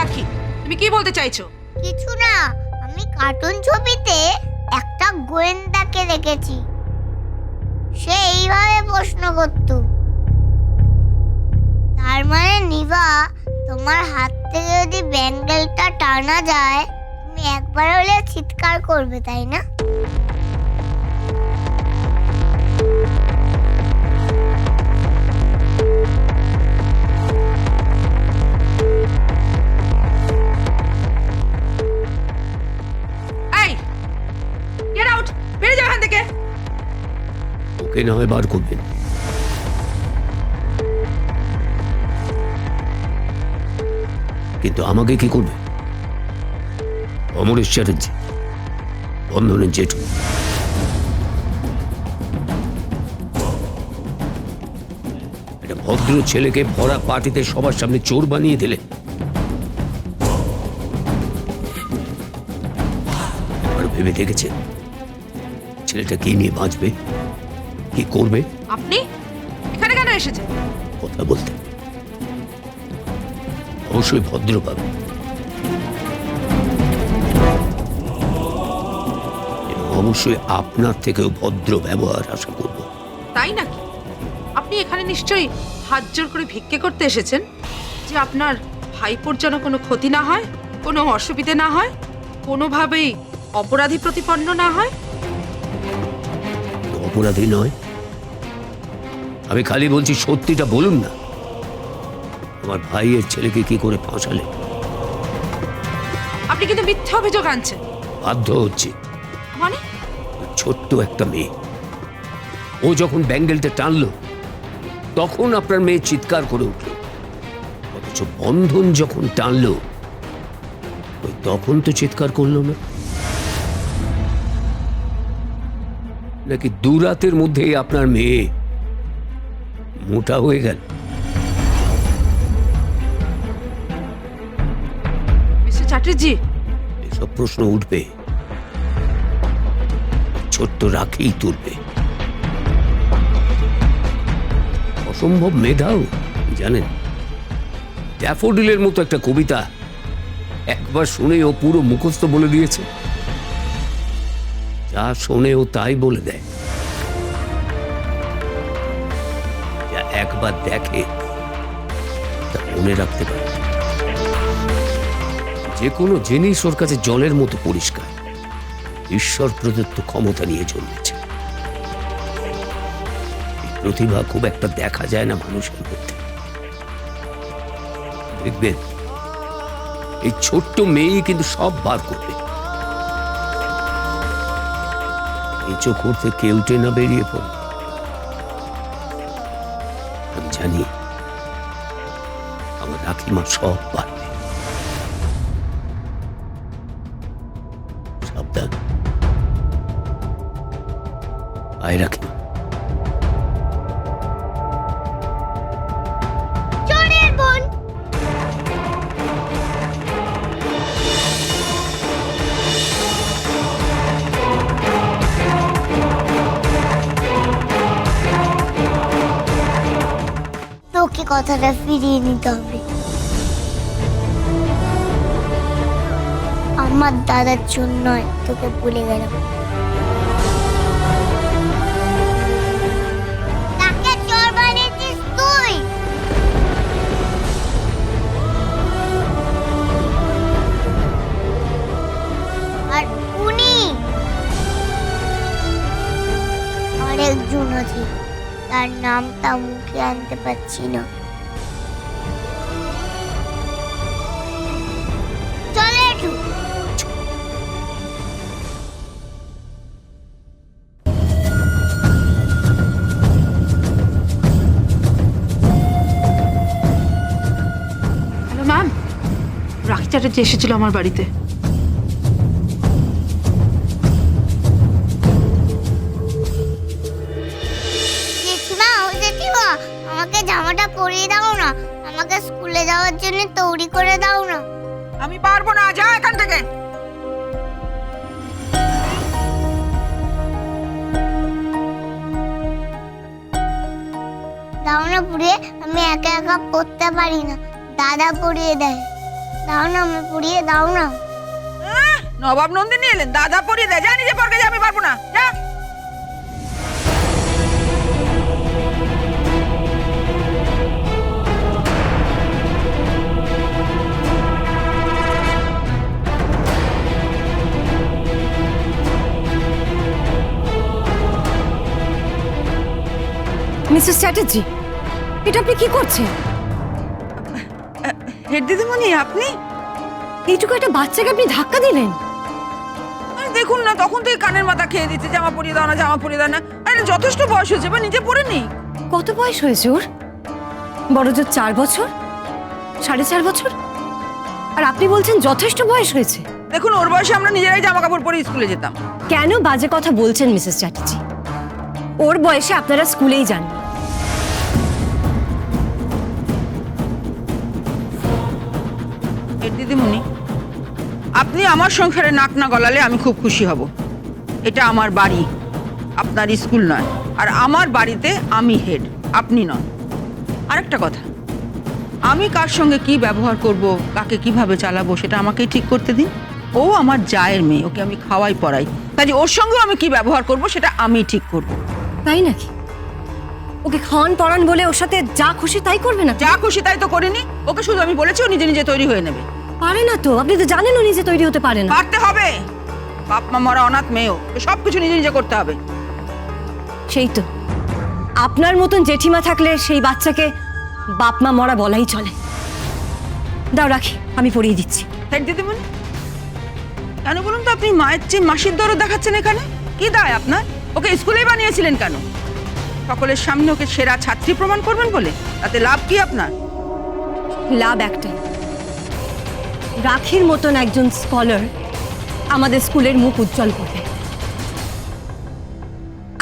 রাখি, তুমি কি বলতে চাইছো? কিছু না, আমি কার্টুন ছবিতে একটা গোয়েন্দাকে দেখেছি, সে এইভাবে প্রশ্ন করত। তার মানে নিভা, তোমার হাত থেকে যদি ব্যাঙ্গেলটা টানা যায়, তুমি একবার হলে চিৎকার করবে, তাই না? এই, গেট আউট, বেরিয়ে যাও এখান থেকে। ওকে না হয় বার করবেন, কিন্তু আমাকে কি করবে? অমরেশ চ্যাটার্জি, বন্ধনের জেঠু। একটা ভদ্র ছেলেকে ভরা পার্টিতে সবার সামনে চোর বানিয়ে দিলে। আর ভেবে দেখেছে ছেলেটা কি নিয়ে বাঁচবে, কি করবে? আপনি এখানে কেন এসেছেন? কথা বলতে অবশ্যই ভদ্র পাবে, এবং অবশ্যই আপনার থেকেও ভদ্র ব্যবহার আশা করব। তাই নাকি? আপনি এখানে নিশ্চয়ই হাত জোর করে ভিক্ষে করতে এসেছেন, যে আপনার ভাইপোর যেন কোনো ক্ষতি না হয়, কোনো অসুবিধে না হয়, কোনোভাবেই অপরাধী প্রতিপন্ন না হয়। অপরাধী নয়, আমি খালি বলছি সত্যিটা বলুন না। আমার ভাইয়ের ছেলেকে কি করে ফাঁসালে? আপনি কিন্তু মিথ্যা অভিযোগ আনছেন। বাধ্য হচ্ছে। মানে? ছোট্ট একটা মেয়ে, ও যখন ব্যাঙ্গেলটা টানলো তখন আপনার মেয়ে চিৎকার করে উঠল, অথচ বন্ধন যখন টানলো ওই তখন তো চিৎকার করলো না। নাকি দুরাতের মধ্যেই আপনার মেয়ে মোটা হয়ে গেল? মিস্টার চ্যাটার্জি, এসব প্রশ্ন উঠবে, ছোট্ট রাখেই তুলবে। অসম্ভব মেধাও জানেন। ড্যাফোডিলের মতো একটা কবিতা একবার শুনে ও পুরো মুখস্থ বলে দিয়েছে। যা শোনে ও তাই বলে দেয়, যা একবার দেখে তা মনে রাখতে পারে। যে কোনো জিনিস ওর কাছে জলের মতো পরিষ্কার। ঈশ্বর প্রদত্ত ক্ষমতা নিয়ে জন্মেছে। এই প্রতিভা খুব একটা দেখা যায় না মানুষের মধ্যে। দেখবেন এই ছোট্ট মেয়েই কিন্তু সব বার করবে। এই চোখ করতে কেউটে না বেরিয়ে পড়ে। আমি জানি আমার রাখিমা সব পারবে। সাবধান। আয় রাখিমা। চোরের বোন! তোকে কথাটা ফিরিয়ে নিতে হবে। আমার দাদার জন্য তোকে ভুলে গেলাম। তাকে চোর বানিয়েছিস তুই। আর উনি আরেকজন আছে, তার নামটা মুখে আনতে পারছি না। চলে একটু। হ্যালো ম্যাম, রাখি চ্যাটার্জি এসেছিল আমার বাড়িতে। জেঠিমা, ও জেঠিমা, আমাকে জামাটা পরিয়ে দাও না, আমাকে স্কুলে যাওয়ার জন্য তৈরি করে দাও না। আমি পারবো না, যা এখান থেকে। দাও না পরিয়ে, আমি একা একা পড়তে পারি না, দাদা পরিয়ে দেয়। দাও না, আমি পড়িয়ে দাও না। নবাব নন্দিনী এলেন, দাদা পড়িয়ে দেয়। যা নিজে পড়কে যা, আমি পারবো না, যা। মিসেস চ্যাটার্জি, এটা আপনি কি করছেন? হেড দিদিমণি, আপনি? এইটুকু একটা বাচ্চাকে আপনি ধাক্কা দিলেন? আরে দেখুন না, তখন থেকে কানের মাথা খেয়ে দিচ্ছে, জামা পরিয়ে দাও না, জামা পরিয়ে দাও না। আরে যথেষ্ট বয়স হয়েছে, এবার নিজে পরে নি। কত বয়স হয়েছে ওর? বড় জোর 4 বছর, 4.5 বছর। আর আপনি বলছেন যথেষ্ট বয়স হয়েছে? দেখুন, ওর বয়সে আমরা নিজেরাই জামা কাপড় পরে স্কুলে যেতাম। কেন বাজে কথা বলছেন মিসেস চ্যাটার্জি? ওর বয়সে আপনারা স্কুলেই যান। হেড দিদিমণি, আপনি আমার সংসারে নাক না গলালে আমি খুব খুশি হব। এটা আমার বাড়ি, আপনার স্কুল নয়। আর আমার বাড়িতে আমি হেড, আপনি নন। আরেকটা কথা, আমি কার সঙ্গে কি ব্যবহার করব, কাকে কিভাবে চালাবো, সেটা আমাকেই ঠিক করতে দিন। ও আমার জায়ের মেয়ে, ওকে আমি খাওয়াই পড়াই, কাজে ওর সঙ্গেও আমি কি ব্যবহার করব সেটা আমি ঠিক করব। তাই নাকি? ওকে খাওয়ান পড়ান বলে ওর সাথে যা খুশি তাই করবে না? যা খুশি তাই তো করিনি, ওকে শুধু আমি বলেছি ও নিজে নিজে তৈরি হয়ে নেবে। পারে না তো, আপনি তো জানেন ও নিজে তৈরি হতে পারে না। পারতে হবে, বাপ মা মরা অনাথ মেয়েও, সবকিছু নিজে নিজে করতে হবে। সেই তো, আপনার মতন জেঠিমা থাকলে সেই বাচ্চাকে বাপ মা মরা বলাই চলে। দাও রাখি, আমি পড়িয়ে দিচ্ছি। হেড দিদিমণি, কেন বলুন তো আপনি মায়ের চেয়ে মাসির দরদ দেখাচ্ছেন এখানে? কি দায় আপনার? ওকে স্কুলেই বানিয়েছিলেন কেন? সকলের সামনে ওকে সেরা ছাত্রী প্রমাণ করবেন বলে? তাতে লাভ কি আপনার? লাভ একটাই, রাখির মতন একজন স্কলার আমাদের স্কুলের মুখ উজ্জ্বল করবে,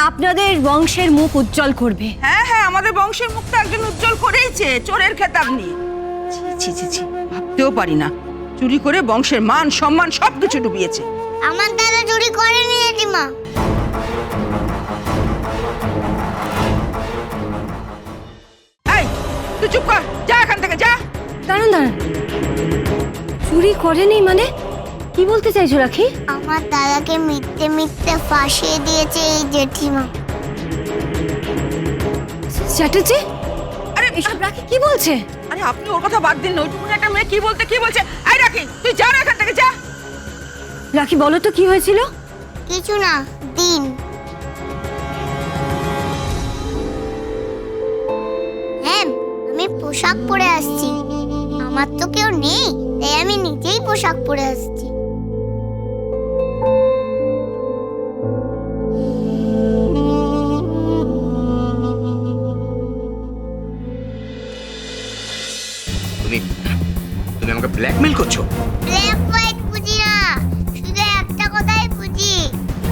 আপনাদের বংশের মুখ উজ্জ্বল করবে। হ্যাঁ হ্যাঁ, আমাদের বংশের মুখটা একজন উজ্জ্বল করেইছে, চোরের খেতাব নিয়ে। ছি ছি ছি ছি, ভাবতেও পারি না, চুরি করে বংশের মান সম্মান সবকিছু ডুবিয়েছে। আমার দাদা চুরি করেনি জেঠিমা। এই, তুই চুপ কর, যা এখান থেকে যা। দাঁড়ান দাঁড়ান, চুরি করেনি মানে কি বলতে চাইছো রাখি? আমার দাদাকে মিথ্যে মিথ্যে ফাঁসিয়ে দিয়েছে এই জেঠিমা। চ্যাটার্জি, আরে এসব রাখি কি বলছে? আরে আপনি ওর কথা বাদ দিন না, ওইটুকুনি একটা মেয়ে কি বলছে। এই রাখি, তুই যা না এখান থেকে, যা। রাখি বলো তো কি হয়েছিল? কিছু না, দিন। হ্যাঁ, আমি পোশাক পরে আসছি। আমার তো কেউ নেই, তাই আমি নিজেই পোশাক পরে আসছি। তুমি তুমি আমাকে ব্ল্যাকমেল করছো? ব্ল্যাক হোয়াইট বুঝি না, শুধু একটা কথাই বুঝি,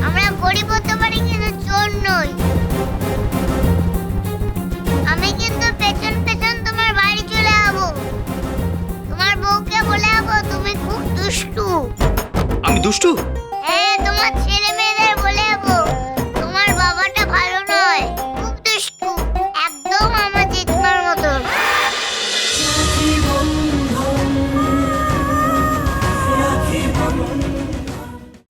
আমরা গরিব হতে পারি কিন্তু চোর নই। আমি কিন্তু পেছন পেছন তোমার বাড়ি চলে যাবো, তোমার বউকে বলে যাবো তুমি খুব দুষ্টু। আমি দুষ্টু?